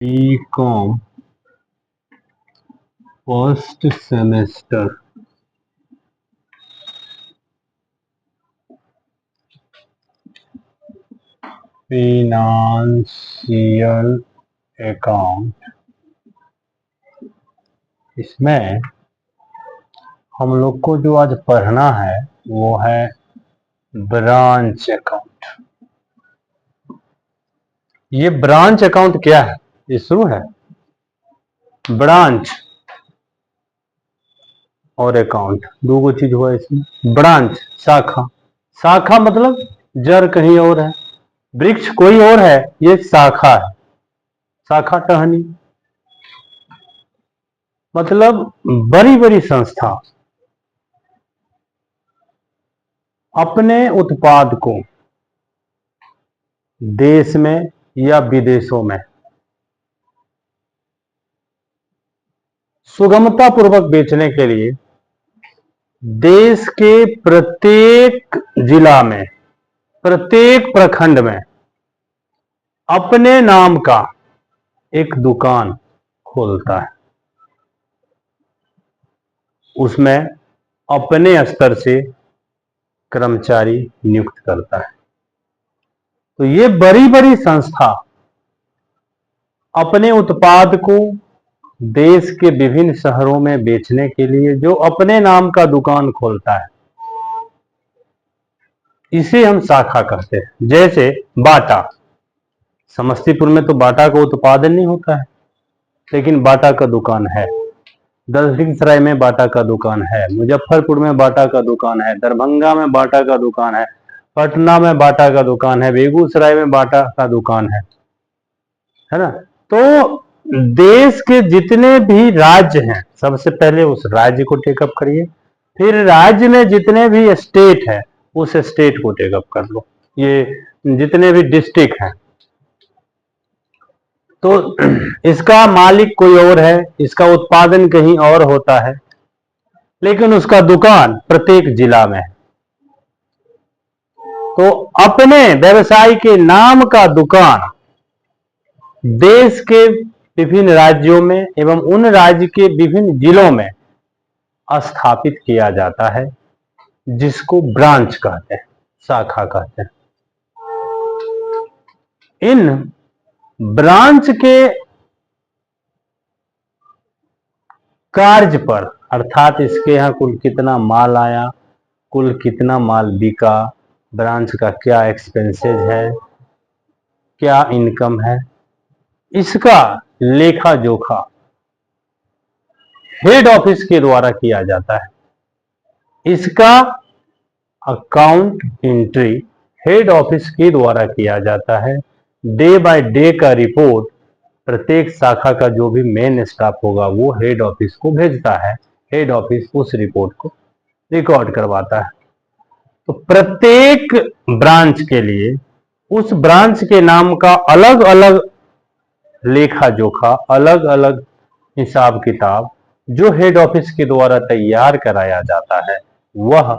BCom first semester financial account. इसमें हम लोग को जो आज पढ़ना है वो है ब्रांच अकाउंट। ये ब्रांच अकाउंट क्या है? ये शुरू है। ब्रांच और अकाउंट दो गो चीज हुआ इसमें। ब्रांच शाखा, शाखा मतलब जड़ कहीं और है, वृक्ष कोई और है, ये शाखा है। शाखा टहनी मतलब बड़ी बड़ी संस्था अपने उत्पाद को देश में या विदेशों में सुगमता पूर्वक बेचने के लिए देश के प्रत्येक जिला में, प्रत्येक प्रखंड में अपने नाम का एक दुकान खोलता है। उसमें अपने स्तर से कर्मचारी नियुक्त करता है। तो ये बड़ी बड़ी संस्था अपने उत्पाद को देश के विभिन्न शहरों में बेचने के लिए जो अपने नाम का दुकान खोलता है, इसे हम शाखा कहते हैं। जैसे बाटा, समस्तीपुर में तो बाटा का उत्पादन नहीं होता है, लेकिन बाटा का दुकान है। दलसिंहसराय में बाटा का दुकान है, मुजफ्फरपुर में बाटा का दुकान है, दरभंगा में बाटा का दुकान है, पटना में बाटा का दुकान है, बेगूसराय में बाटा का दुकान है ना। तो देश के जितने भी राज्य हैं, सबसे पहले उस राज्य को टेकअप करिए, फिर राज्य में जितने भी स्टेट है उस स्टेट को टेकअप कर लो, ये जितने भी डिस्ट्रिक्ट हैं। तो इसका मालिक कोई और है, इसका उत्पादन कहीं और होता है, लेकिन उसका दुकान प्रत्येक जिला में है। तो अपने व्यवसाय के नाम का दुकान देश के विभिन्न राज्यों में एवं उन राज्य के विभिन्न जिलों में स्थापित किया जाता है, जिसको ब्रांच कहते हैं, शाखा कहते हैं। इन ब्रांच के कार्य पर, अर्थात इसके यहाँ कुल कितना माल आया, कुल कितना माल बिका, ब्रांच का क्या एक्सपेंसेस है, क्या इनकम है, इसका लेखा जोखा हेड ऑफिस के द्वारा किया जाता है। इसका अकाउंट एंट्री हेड ऑफिस के द्वारा किया जाता है। डे बाय डे का रिपोर्ट प्रत्येक शाखा का जो भी मेन स्टाफ होगा वो हेड ऑफिस को भेजता है। हेड ऑफिस उस रिपोर्ट को रिकॉर्ड करवाता है। तो प्रत्येक ब्रांच के लिए उस ब्रांच के नाम का अलग अलग लेखा जोखा, अलग अलग हिसाब किताब जो हेड ऑफिस के द्वारा तैयार कराया जाता है, वह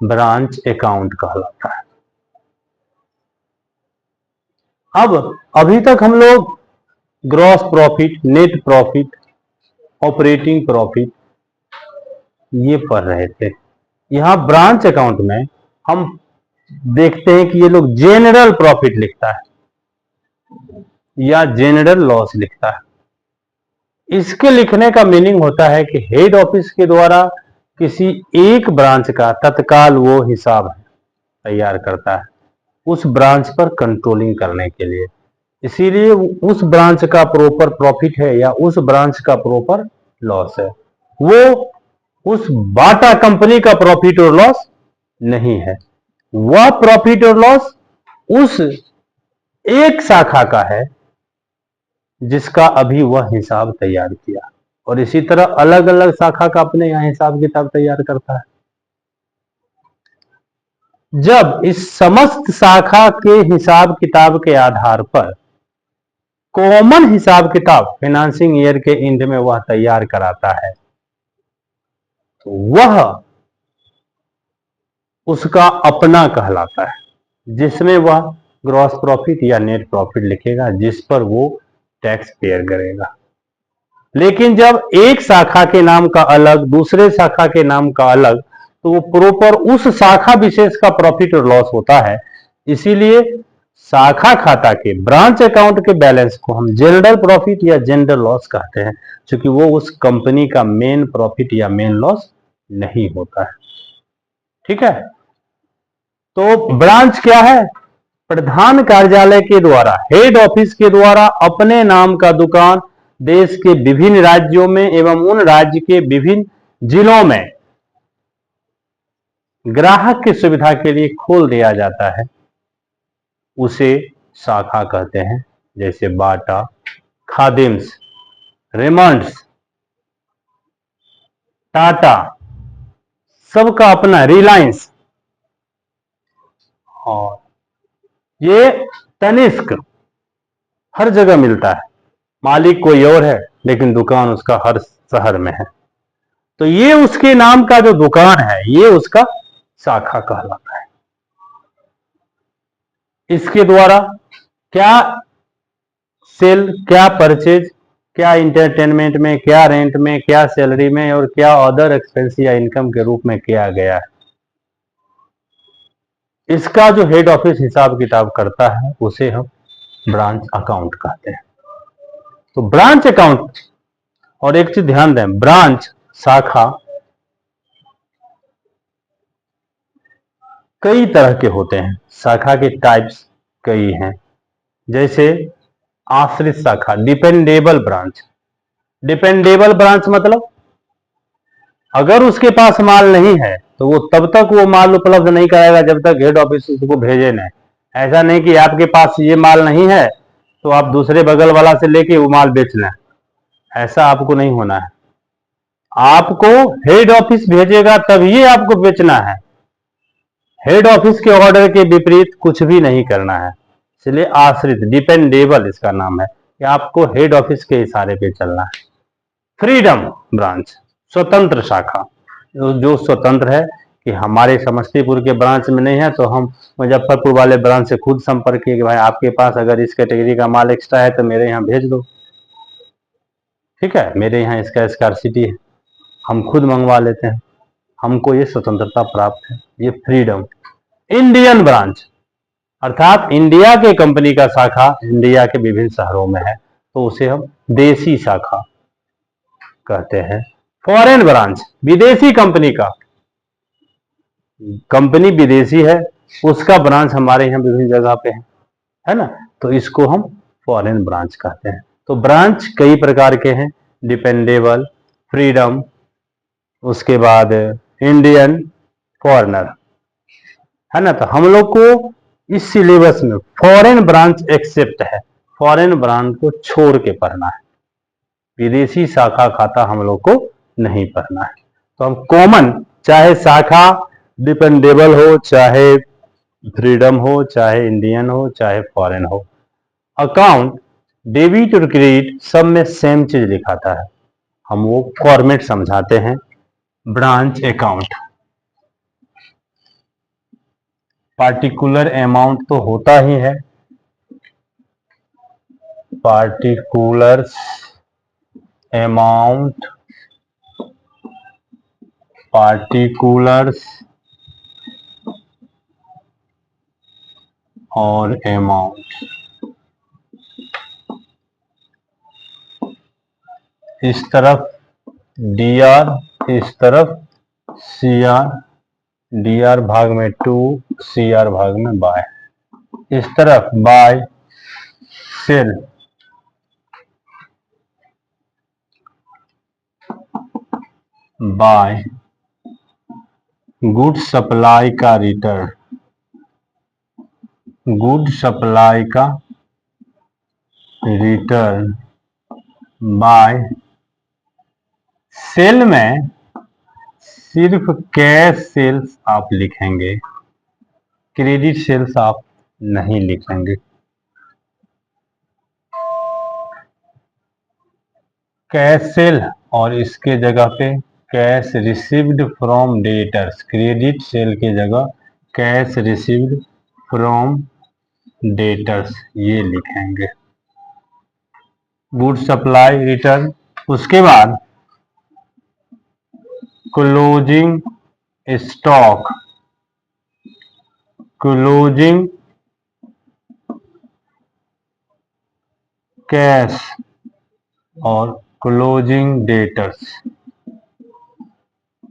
ब्रांच अकाउंट कहलाता है। अब अभी तक हम लोग gross profit, net profit, operating profit ये पढ़ रहे थे। यहां ब्रांच अकाउंट में हम देखते हैं कि ये लोग जेनरल प्रॉफिट लिखता है या जेनरल लॉस लिखता है। इसके लिखने का मीनिंग होता है कि हेड ऑफिस के द्वारा किसी एक ब्रांच का तत्काल वो हिसाब तैयार करता है उस ब्रांच पर कंट्रोलिंग करने के लिए। इसीलिए उस ब्रांच का प्रॉपर प्रॉफिट है या उस ब्रांच का प्रॉपर लॉस है, वो उस बाटा कंपनी का प्रॉफिट और लॉस नहीं है। वह प्रॉफिट और लॉस उस एक शाखा का है जिसका अभी वह हिसाब तैयार किया, और इसी तरह अलग अलग शाखा का अपने यहां हिसाब किताब तैयार करता है। जब इस समस्त शाखा के हिसाब किताब के आधार पर कॉमन हिसाब किताब फाइनेंसिंग ईयर के एंड में वह तैयार कराता है, तो वह उसका अपना कहलाता है, जिसमें वह ग्रॉस प्रॉफिट या नेट प्रॉफिट लिखेगा, जिस पर वो टैक्स पेयर करेगा। लेकिन जब एक शाखा के नाम का अलग, दूसरे शाखा के नाम का अलग, तो वो प्रॉपर उस शाखा विशेष का प्रॉफिट और लॉस होता है। इसीलिए शाखा खाता के, ब्रांच अकाउंट के बैलेंस को हम जनरल प्रॉफिट या जनरल लॉस कहते हैं, क्योंकि वो उस कंपनी का मेन प्रॉफिट या मेन लॉस नहीं होता है। ठीक है, तो ब्रांच क्या है? प्रधान कार्यालय के द्वारा, हेड ऑफिस के द्वारा अपने नाम का दुकान देश के विभिन्न राज्यों में एवं उन राज्य के विभिन्न जिलों में ग्राहक की सुविधा के लिए खोल दिया जाता है, उसे शाखा कहते हैं। जैसे बाटा, खादिम्स, रेमंड्स, टाटा, सबका अपना, रिलायंस, और ये तनिष्क, हर जगह मिलता है। मालिक कोई और है लेकिन दुकान उसका हर शहर में है, तो ये उसके नाम का जो दुकान है ये उसका शाखा कहलाता है। इसके द्वारा क्या सेल, क्या परचेज, क्या इंटरटेनमेंट में, क्या रेंट में, क्या सैलरी में, और क्या अदर एक्सपेंस या इनकम के रूप में किया गया है, इसका जो हेड ऑफिस हिसाब किताब करता है उसे हम ब्रांच अकाउंट कहते हैं। तो ब्रांच अकाउंट, और एक चीज ध्यान दें, ब्रांच, शाखा कई तरह के होते हैं। शाखा के टाइप्स कई हैं। जैसे आश्रित शाखा, डिपेंडेबल ब्रांच। डिपेंडेबल ब्रांच मतलब अगर उसके पास माल नहीं है तो वो तब तक वो माल उपलब्ध नहीं कराएगा जब तक हेड ऑफिस उसको भेजे नहीं। ऐसा नहीं कि आपके पास ये माल नहीं है तो आप दूसरे बगल वाला से लेके वो माल बेच लें, ऐसा आपको नहीं होना है। आपको हेड ऑफिस भेजेगा तभी आपको बेचना है। हेड ऑफिस के ऑर्डर के विपरीत कुछ भी नहीं करना है। इसलिए आश्रित, डिपेंडेबल इसका नाम है कि आपको हेड ऑफिस के इशारे पे चलना है। फ्रीडम ब्रांच, स्वतंत्र शाखा, जो स्वतंत्र है कि हमारे समस्तीपुर के ब्रांच में नहीं है तो हम मुजफ्फरपुर वाले ब्रांच से खुद संपर्क किए कि भाई आपके पास अगर इस कैटेगरी का माल एक्स्ट्रा है तो मेरे यहाँ भेज दो। ठीक है, मेरे यहाँ इसका स्कार्सिटी है, हम खुद मंगवा लेते हैं, हमको ये स्वतंत्रता प्राप्त है, ये फ्रीडम। इंडियन ब्रांच अर्थात इंडिया के कंपनी का शाखा इंडिया के विभिन्न शहरों में है तो उसे हम देसी शाखा कहते हैं। फॉरेन ब्रांच, विदेशी कंपनी का, कंपनी विदेशी है, उसका ब्रांच हमारे यहाँ विभिन्न जगह पे है ना, तो इसको हम फॉरेन ब्रांच कहते हैं। तो ब्रांच कई प्रकार के हैं, डिपेंडेबल, फ्रीडम, उसके बाद इंडियन, फॉरेनर, है ना। तो हम लोग को इस सिलेबस में फॉरेन ब्रांच एक्सेप्ट है, फॉरेन ब्रांच को छोड़ के पढ़ना है, विदेशी शाखा खाता हम लोग को नहीं पढ़ना है। तो हम कॉमन, चाहे शाखा डिपेंडेबल हो, चाहे फ्रीडम हो, चाहे इंडियन हो, चाहे फॉरेन हो, अकाउंट डेबिट और क्रेडिट सब में सेम चीज लिखाता है, हम वो फॉर्मेट समझाते हैं। ब्रांच अकाउंट पार्टिकुलर अमाउंट तो होता ही है, पार्टिकुलर अमाउंट, पार्टिकुलर्स और अमाउंट, इस तरफ dr, इस तरफ cr, dr भाग में 2, cr भाग में बाय, इस तरफ by sale, by good supply का रिटर्न, गुड सप्लाई का रिटर्न, बाय सेल में सिर्फ कैश सेल्स आप लिखेंगे, क्रेडिट सेल्स आप नहीं लिखेंगे। कैश सेल और इसके जगह पे cash received from debtors, credit sale के जगह कैश रिसीव्ड फ्रॉम डेटर्स ये लिखेंगे। गुड सप्लाई रिटर्न, उसके बाद क्लोजिंग स्टॉक, क्लोजिंग कैश और क्लोजिंग डेटर्स,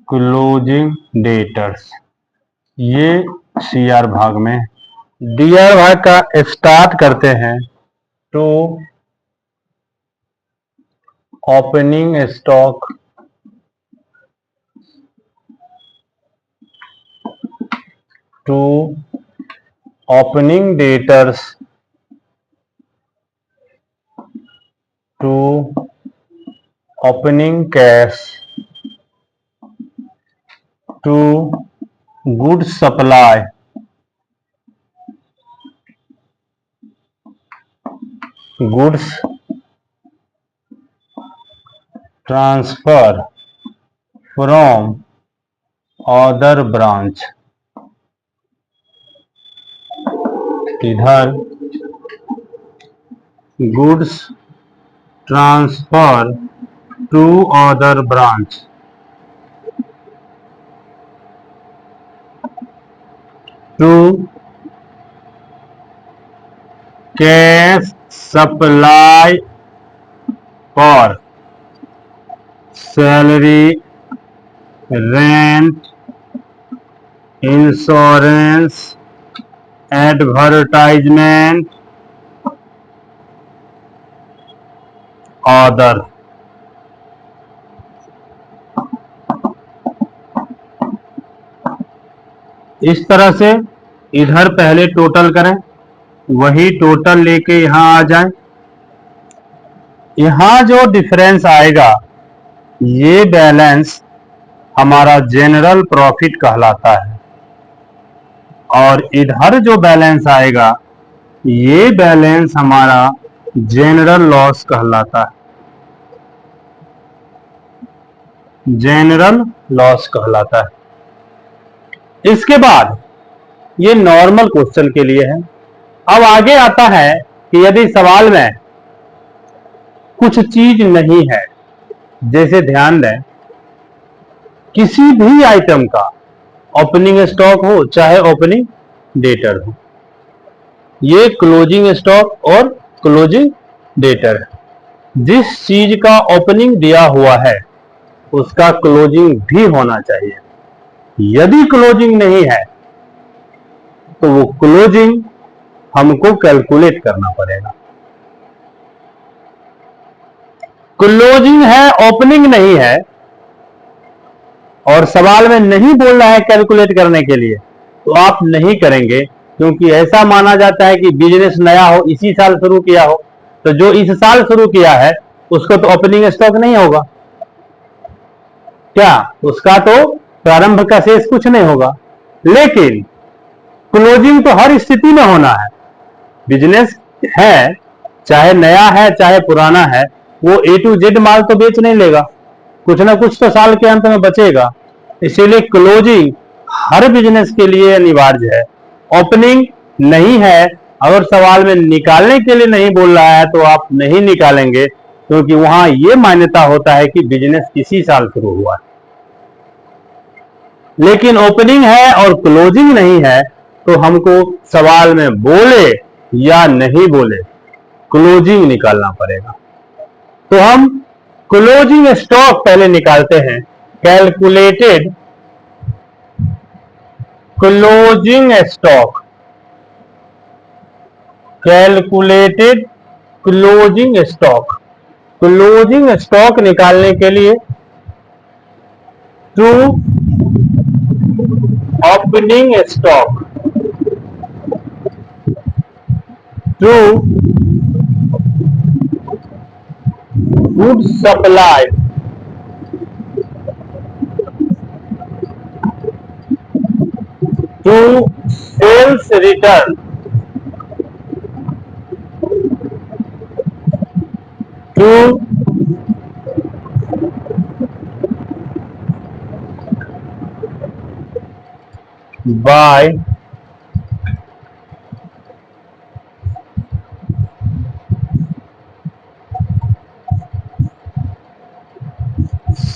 क्लोजिंग डेटर्स, ये सीआर भाग में। डीआर भाग का स्टार्ट करते हैं तो opening stock, to opening debtors, to opening cash, to good supply, goods transfer from other branch, इधर goods transfer to other branch, to cash supply for salary, rent, insurance, advertisement, other. इस तरह से इधर पहले total करें, वही total लेके यहां आ जाए। यहां जो डिफरेंस आएगा ये बैलेंस हमारा जनरल प्रॉफिट कहलाता है, और इधर जो बैलेंस आएगा ये बैलेंस हमारा जनरल लॉस कहलाता है, जनरल लॉस कहलाता है। इसके बाद ये नॉर्मल क्वेश्चन के लिए है। अब आगे आता है कि यदि सवाल में कुछ चीज नहीं है, जैसे ध्यान दें किसी भी आइटम का ओपनिंग स्टॉक हो चाहे ओपनिंग डेटर हो, ये क्लोजिंग स्टॉक और क्लोजिंग डेटर है। जिस चीज का ओपनिंग दिया हुआ है उसका क्लोजिंग भी होना चाहिए। यदि क्लोजिंग नहीं है तो वो क्लोजिंग हमको कैलकुलेट करना पड़ेगा। क्लोजिंग है, ओपनिंग नहीं है, और सवाल में नहीं बोल रहा है कैलकुलेट करने के लिए, तो आप नहीं करेंगे, क्योंकि ऐसा माना जाता है कि बिजनेस नया हो, इसी साल शुरू किया हो, तो जो इस साल शुरू किया है उसको तो ओपनिंग स्टॉक नहीं होगा, क्या उसका तो प्रारंभ का शेष कुछ नहीं होगा। लेकिन क्लोजिंग तो हर स्थिति में होना है। बिजनेस है, चाहे नया है चाहे पुराना है, वो ए टू जेड माल तो बेच नहीं लेगा, कुछ ना कुछ तो साल के अंत में बचेगा। इसीलिए क्लोजिंग हर बिजनेस के लिए अनिवार्य है। ओपनिंग नहीं है, अगर सवाल में निकालने के लिए नहीं बोल रहा है तो आप नहीं निकालेंगे, क्योंकि वहां यह मान्यता होता है कि बिजनेस किसी साल शुरू हुआ है। लेकिन ओपनिंग है और क्लोजिंग नहीं है तो हमको सवाल में बोले या नहीं बोले क्लोजिंग निकालना पड़ेगा। तो हम क्लोजिंग स्टॉक पहले निकालते हैं। Calculated closing stock, calculated closing stock, closing stock निकालने के लिए to opening stock, to good supply, to sales return, to by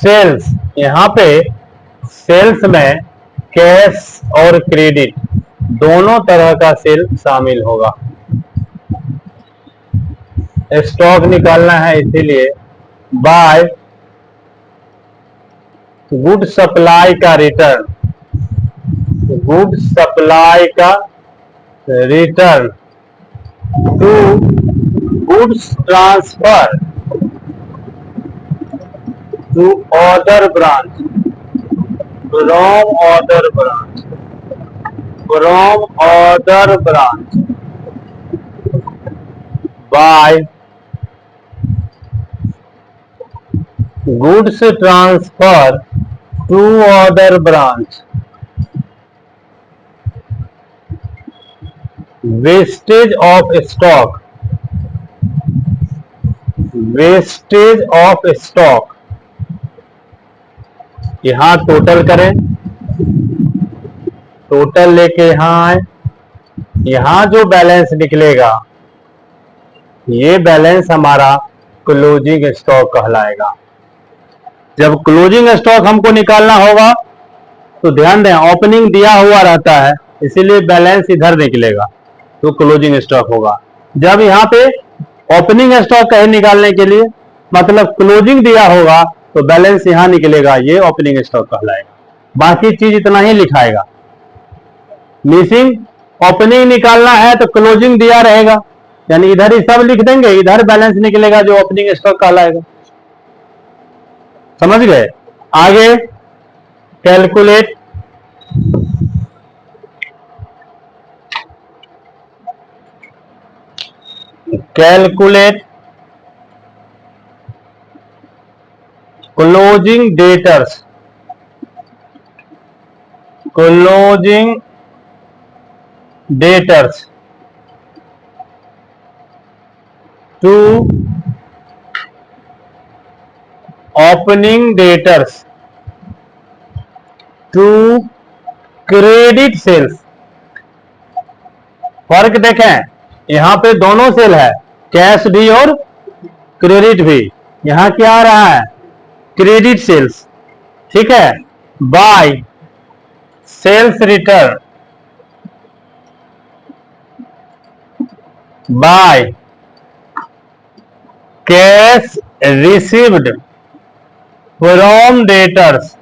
sales, यहाँ पे सेल्स में कैश और क्रेडिट दोनों तरह का सेल शामिल होगा। स्टॉक निकालना है, इसीलिए बाय गुड सप्लाई का रिटर्न, गुड सप्लाई का return to goods transfer to other branch, from other branch, from other branch by goods transfer to other branch, wastage of stock, wastage of stock, यहां total करें, total लेके यहां आए, यहां जो balance निकलेगा ये बैलेंस हमारा क्लोजिंग स्टॉक कहलाएगा। जब क्लोजिंग स्टॉक हमको निकालना होगा तो ध्यान दें ओपनिंग दिया हुआ रहता है, इसीलिए बैलेंस इधर निकलेगा तो क्लोजिंग स्टॉक होगा। जब यहाँ पे ओपनिंग स्टॉक है निकालने के लिए, मतलब क्लोजिंग दिया होगा तो बैलेंस यहां निकलेगा, ये ओपनिंग स्टॉक कहलाएगा। बाकी चीज इतना ही लिखाएगा। मिसिंग ओपनिंग निकालना है तो क्लोजिंग दिया रहेगा, यानी इधर ही सब लिख देंगे, इधर बैलेंस निकलेगा जो ओपनिंग स्टॉक कहलाएगा। समझ गए? आगे calculate closing debtors, closing debtors to opening debtors to credit sales. फर्क देखें, यहां पे दोनों सेल है, कैश भी और क्रेडिट भी। यहां क्या आ रहा है? क्रेडिट सेल्स, ठीक है। By sales return, by cash received from debtors,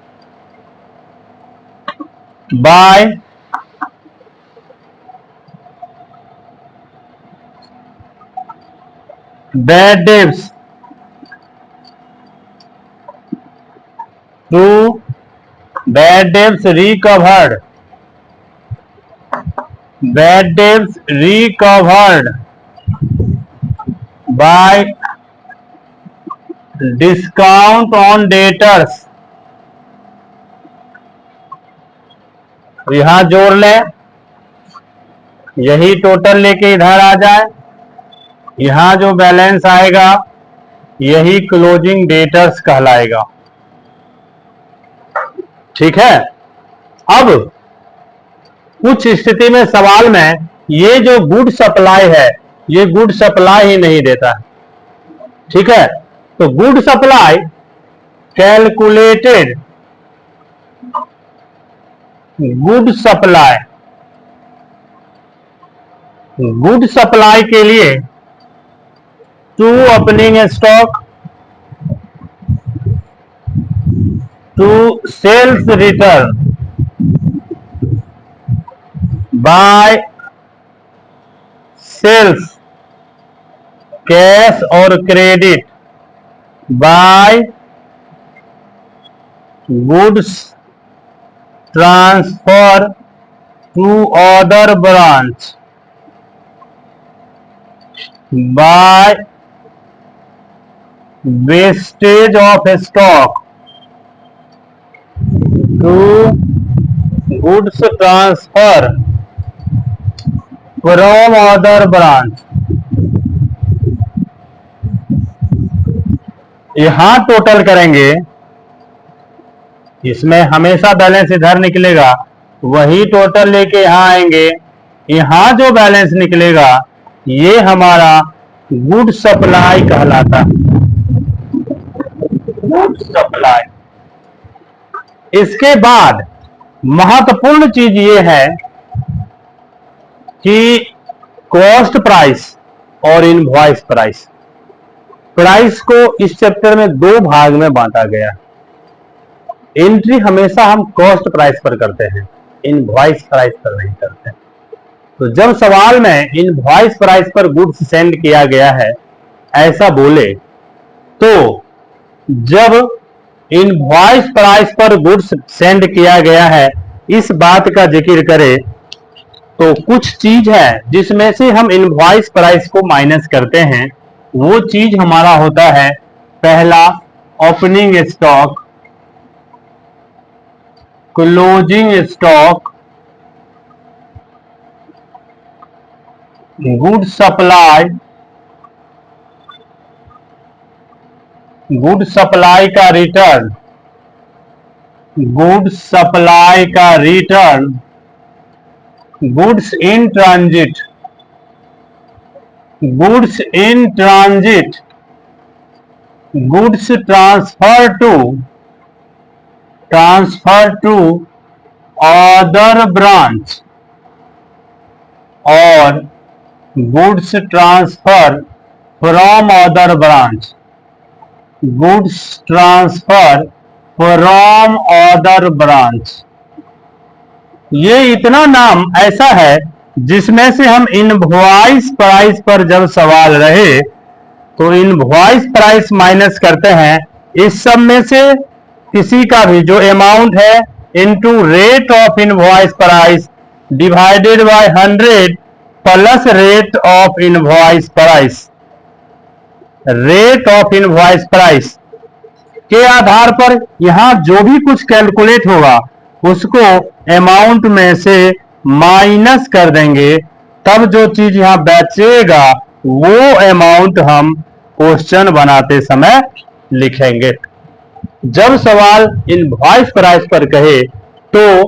by bad debts to bad debts recovered, bad debts recovered by discount on debtors। यहां जोड़ ले, यही टोटल लेके इधर आ जाए, यहां जो बैलेंस आएगा यही क्लोजिंग डेटर्स कहलाएगा। ठीक है। अब कुछ स्थिति में सवाल में ये जो गुड सप्लाई है ये गुड सप्लाई ही नहीं देता है, ठीक है। तो good supply calculated, good supply, good supply के लिए to opening stock to sales return by sales cash और credit by goods transfer to other branch by wastage of stock to goods transfer from other branch. यहां total करेंगे, इसमें हमेशा balance इधर निकलेगा, वही टोटल लेके यहां आएंगे, यहां जो बैलेंस निकलेगा ये हमारा गुड सप्लाई कहलाता है, गुड सप्लाई। इसके बाद महत्वपूर्ण चीज ये है कि कॉस्ट प्राइस और इनवॉइस प्राइस। प्राइस को इस चैप्टर में दो भाग में बांटा गया। एंट्री हमेशा हम कॉस्ट प्राइस पर करते हैं, इनवॉइस प्राइस पर नहीं करते। तो जब सवाल में इनवॉइस प्राइस पर गुड्स सेंड किया गया है ऐसा बोले, तो जब इनवॉइस प्राइस पर गुड्स सेंड किया गया है इस बात का जिक्र करे तो कुछ चीज है जिसमें से हम इनवॉइस प्राइस को माइनस करते हैं। वो चीज हमारा होता है पहला opening stock, closing stock, good supply, good supply का रिटर्न, गुड सप्लाई का return, goods in transit, goods in transit, goods transfer to other branch और goods transfer from other branch, goods transfer from other branch. ये इतना नाम ऐसा है जिसमें से हम इनवॉइस प्राइस पर जब सवाल रहे तो इनवॉइस प्राइस माइनस करते हैं। इस सब में से किसी का भी जो अमाउंट है into rate of invoice price divided by 100 plus rate of invoice price. Rate of invoice price के आधार पर यहां जो भी कुछ कैलकुलेट होगा उसको अमाउंट में से माइनस कर देंगे, तब जो चीज यहां बचेगा वो अमाउंट हम क्वेश्चन बनाते समय लिखेंगे। जब सवाल इनवॉइस प्राइस पर कहे तो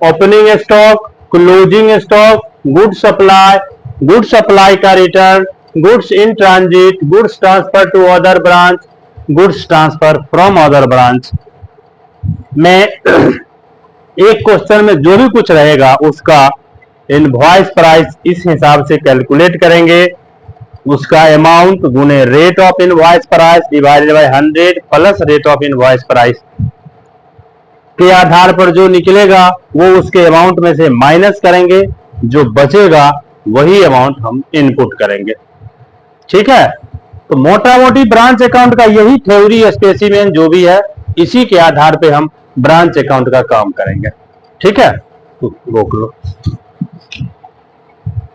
opening stock, closing stock, good supply का return, goods in transit, goods transfer to other branch, goods transfer from other branch में एक क्वेश्चन में जो भी कुछ रहेगा उसका इनवॉइस प्राइस इस हिसाब से कैलकुलेट करेंगे। उसका अमाउंट गुने rate of invoice price divided by 100 plus rate of invoice price के आधार पर जो निकलेगा वो उसके अमाउंट में से माइनस करेंगे, जो बचेगा वही अमाउंट हम इनपुट करेंगे। ठीक है, तो मोटा मोटी ब्रांच अकाउंट का यही थ्योरी स्पेसिमेन जो भी है इसी के आधार पे हम ब्रांच अकाउंट का काम करेंगे। ठीक है, तो रोक लो।